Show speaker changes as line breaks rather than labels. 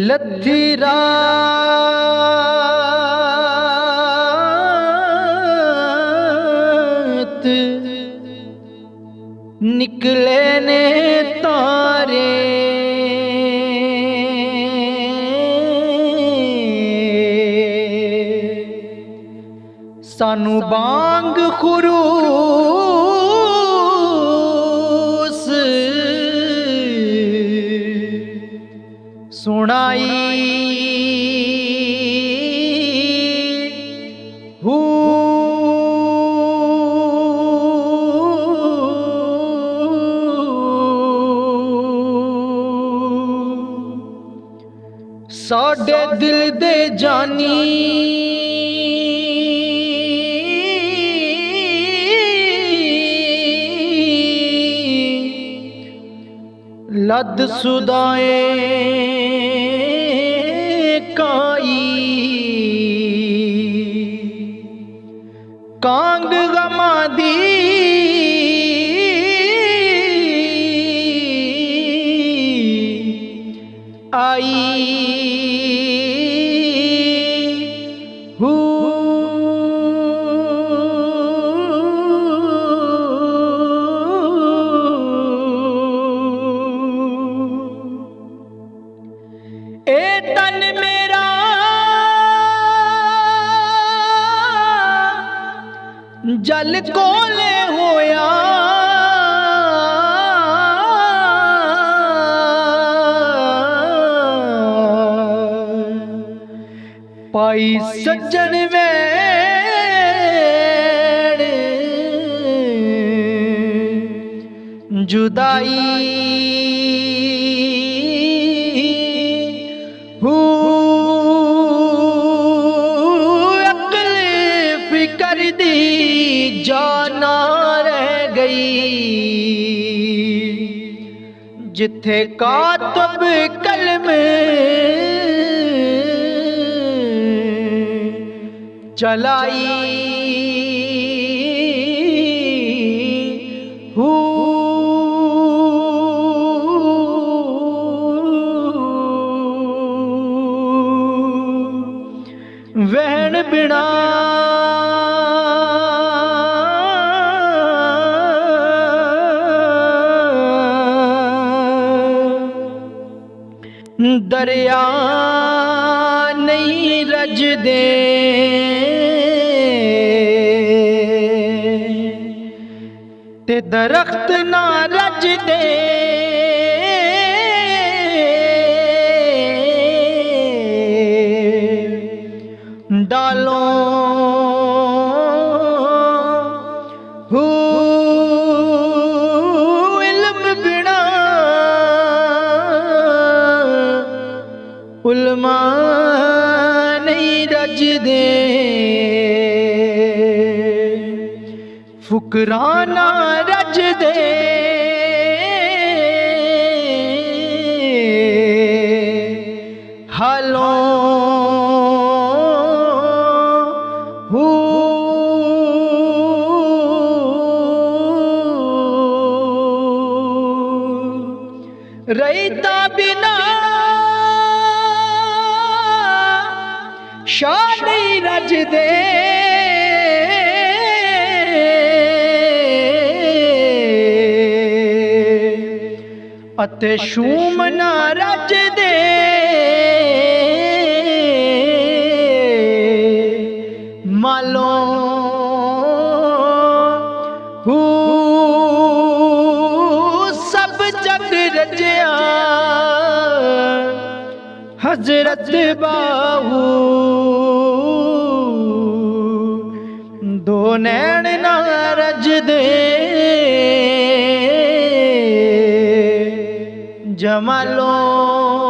लद्दी रात निकले ने तारे, सानू बांग खुरूस सुनाई हू साडे दिल दे जानी लद सुदाए काई कांग गमा दी आई हू ए तन मेरा जल कोले होया, पाई सज्जन वेड़ जुदाई हू अक्ल फिकर दी जाना रह गई, जिथे कातब कलम चलाई हू वहन बिना दरिया नहीं रज दे, ते दरख्त ना रज दे, डालों हू इल्म बिना उलमा नहीं रज दे, फुकराना रज दे, हालों हू रहीता बिना शाह नहीं रज दे, अते शूम ना रज दे, मालों हू सब जग रजया, हजरत बाहू दो नैन ना रज दे, जमालों